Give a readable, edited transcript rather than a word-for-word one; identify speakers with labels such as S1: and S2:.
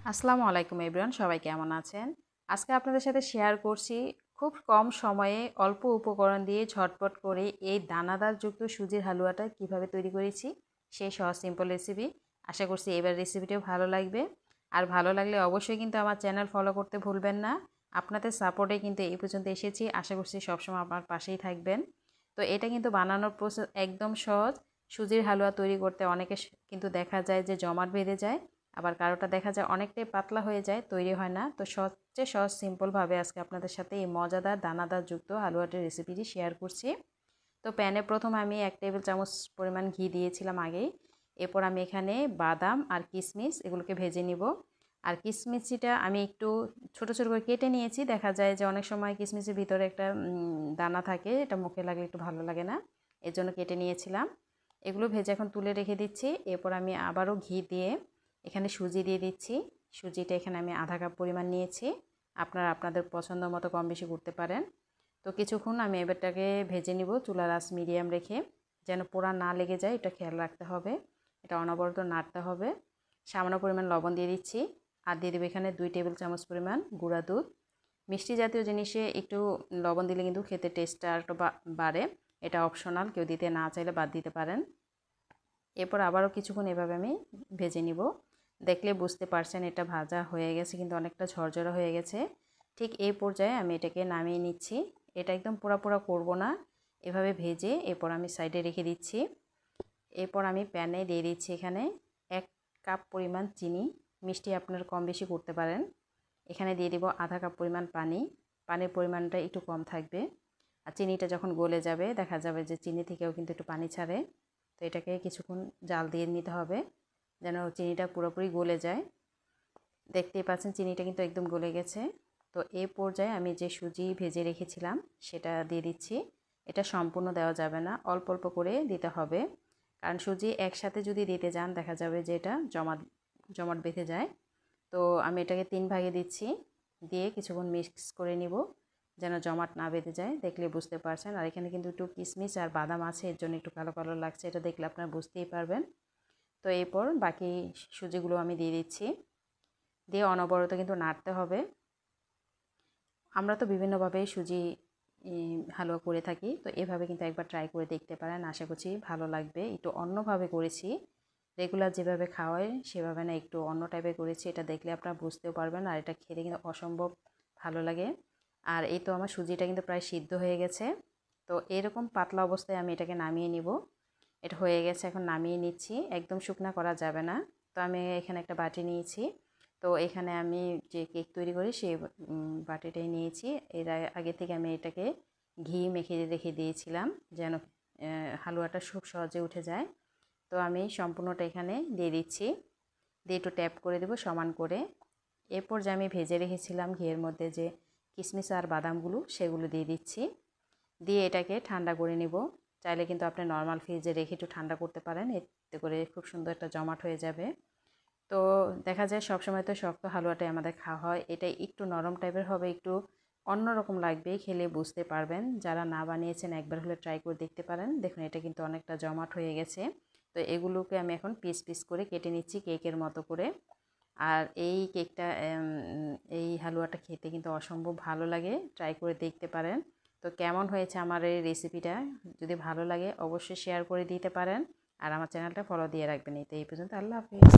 S1: আসসালামু আলাইকুম এভরিওয়ান, সবাই কেমন আছেন? আজকে আপনাদের সাথে শেয়ার করছি খুব কম সময়ে অল্প উপকরণ দিয়ে ঝটপট করে এই দানাদারযুক্ত সুজির হালুয়াটা কিভাবে তৈরি করেছি সেই সহজ সিম্পল রেসিপি। আশা করছি এবার রেসিপিটাও ভালো লাগবে। আর ভালো লাগলে অবশ্যই কিন্তু আমার চ্যানেল ফলো করতে ভুলবেন না। আপনাদের সাপোর্টে কিন্তু এই পর্যন্ত এসেছি, আশা করছি সবসময় আমার পাশেই থাকবেন। তো এটা কিন্তু বানানোর প্রসেস একদম সহজ। সুজির হালুয়া তৈরি করতে অনেকে কিন্তু দেখা যায় যে জমাট বেঁধে যায়, আবার কারোটা দেখা যায় অনেকটাই পাতলা হয়ে যায়, তৈরি হয় না। তো সবচেয়ে সহজ সিম্পলভাবে আজকে আপনাদের সাথে এই মজাদার দানাদার যুক্ত হালুয়াটির রেসিপিটি শেয়ার করছি। তো প্যানে প্রথম আমি 1 টেবিল চামচ পরিমাণ ঘি দিয়েছিলাম আগেই। এরপর আমি এখানে বাদাম আর কিশমিশ এগুলোকে ভেজে নিব। আর কিশমিশটা আমি একটু ছোট ছোট করে কেটে নিয়েছি। দেখা যায় যে অনেক সময় কিশমিশের ভিতরে একটা দানা থাকে, এটা মুখে লাগলে একটু ভালো লাগে না, এর জন্য কেটে নিয়েছিলাম। এগুলো ভেজে এখন তুলে রেখে দিচ্ছি। এরপর আমি আবারও ঘি দিয়ে এখানে সুজি দিয়ে দিচ্ছি। সুজিটা এখানে আমি আধা কাপ পরিমাণ নিয়েছি। আপনারা আপনাদের পছন্দ মতো কম বেশি করতে পারেন। তো কিছুক্ষণ আমি এবারটাকে ভেজে নিব চুলার আঁচ মিডিয়াম রেখে, যেন পোড়া না লেগে যায়, এটা খেয়াল রাখতে হবে। এটা অনবরত নাড়তে হবে। সামান্য পরিমাণ লবণ দিয়ে দিচ্ছি। আর দিয়ে দেবো এখানে 2 টেবিল চামচ পরিমাণ গুঁড়া দুধ। মিষ্টি জাতীয় জিনিসে একটু লবণ দিলে কিন্তু খেতে টেস্টটা একটু বাড়ে। এটা অপশনাল, কেউ দিতে না চাইলে বাদ দিতে পারেন। এরপর আবারও কিছুক্ষণ এভাবে আমি ভেজে নিব। দেখলে বুঝতে পারছেন এটা ভাজা হয়ে গেছে, কিন্তু অনেকটা ঝরঝরা হয়ে গেছে। ঠিক এই পর্যায়ে আমি এটাকে নামিয়ে নিচ্ছি। এটা একদম পোড়া পোড়া করব না, এভাবে ভেজে এরপর আমি সাইডে রেখে দিচ্ছি। এরপর আমি প্যানে দিয়ে দিচ্ছি এখানে 1 কাপ পরিমাণ চিনি। মিষ্টি আপনারা কম বেশি করতে পারেন। এখানে দিয়ে দেব আধা কাপ পরিমাণ পানি। পানির পরিমাণটা একটু কম থাকবে। আর চিনিটা যখন গলে যাবে দেখা যাবে যে চিনি থেকেও কিন্তু একটু পানি ছাড়ে। তো এটাকে কিছুক্ষণ জাল দিয়ে নিতে হবে যেন চিনিটা পুরোপুরি গলে যায়। দেখতেই পাচ্ছেন চিনিটা কিন্তু একদম গলে গেছে। তো এই পর্যায়ে আমি যে সুজি ভেজে রেখেছিলাম সেটা দিয়ে দিচ্ছি। এটা সম্পূর্ণ দেওয়া যাবে না, অল্প অল্প করে দিতে হবে, কারণ সুজি একসাথে যদি দিতে যান দেখা যাবে যে এটা জমাট বেঁধে যায়। তো আমি এটাকে 3 ভাগে দিচ্ছি, দিয়ে কিছুক্ষণ মিক্স করে নিব যেন জমাট না বেঁধে যায়। দেখলে বুঝতে পারছেন। আর এখানে কিন্তু একটু কিশমিশ আর বাদাম আছে, এর জন্য একটু কালো কালো লাগছে, এটা দেখলে আপনারা বুঝতেই পারবেন। তো এরপর বাকি সুজিগুলো আমি দিয়ে দিচ্ছি, দিয়ে অনবরত কিন্তু নাড়তে হবে। আমরা তো বিভিন্নভাবে সুজি হালুয়া করে থাকি, তো এভাবে কিন্তু একবার ট্রাই করে দেখতে পারেন, আশা করছি ভালো লাগবে। একটু অন্যভাবে করেছি, রেগুলার যেভাবে খাওয়াই সেভাবে না, একটু অন্য টাইপের করেছি। এটা দেখলে আপনারা বুঝতেও পারবেন। আর এটা খেতে কিন্তু অসম্ভব ভালো লাগে। আর এই তো আমার সুজিটা কিন্তু প্রায় সিদ্ধ হয়ে গেছে। তো এরকম পাতলা অবস্থায় আমি এটাকে নামিয়ে নিব। এটা হয়ে গেছে, এখন নামিয়ে নিচ্ছি। একদম শুকনা করা যাবে না। তো আমি এখানে একটা বাটি নিয়েছি। তো এখানে আমি যে কেক তৈরি করি সেই বাটিটাই নিয়েছি। এর আগে থেকে আমি এটাকে ঘি মেখে রেখে দিয়েছিলাম যেন হালুয়াটা খুব সহজে উঠে যায়। তো আমি সম্পূর্ণটা এখানে দিয়ে দিচ্ছি, দিয়ে একটু ট্যাপ করে দেবো সমান করে। এরপর যে আমি ভেজে রেখেছিলাম ঘিয়ের মধ্যে যে কিশমিশ আর বাদামগুলো, সেগুলো দিয়ে দিচ্ছি। দিয়ে এটাকে ঠান্ডা করে নিব। চাইলে কিন্তু আপনি নর্মাল ফ্রিজে রেখে একটু ঠান্ডা করতে পারেন, এতে করে খুব সুন্দর একটা জমাট হয়ে যাবে। তো দেখা যায় সবসময় তো শক্ত হালুয়াটাই আমাদের খাওয়া হয়, এটা একটু নরম টাইপের হবে, একটু অন্যরকম লাগবে, খেলে বুঝতে পারবেন। যারা না বানিয়েছেন একবার হলে ট্রাই করে দেখতে পারেন। দেখুন এটা কিন্তু অনেকটা জমাট হয়ে গেছে। তো এগুলোকে আমি এখন পিস পিস করে কেটে নিচ্ছি কেকের মতো করে। আর এই কেকটা এই হালুয়াটা খেতে কিন্তু অসম্ভব ভালো লাগে, ট্রাই করে দেখতে পারেন। তো কেমন হয়েছে আমার এই রেসিপিটা, যদি ভালো লাগে অবশ্যই শেয়ার করে দিতে পারেন। আর আমার চ্যানেলটা ফলো দিয়ে রাখবেন। এই তো এই পর্যন্ত, আল্লাহ হাফিজ।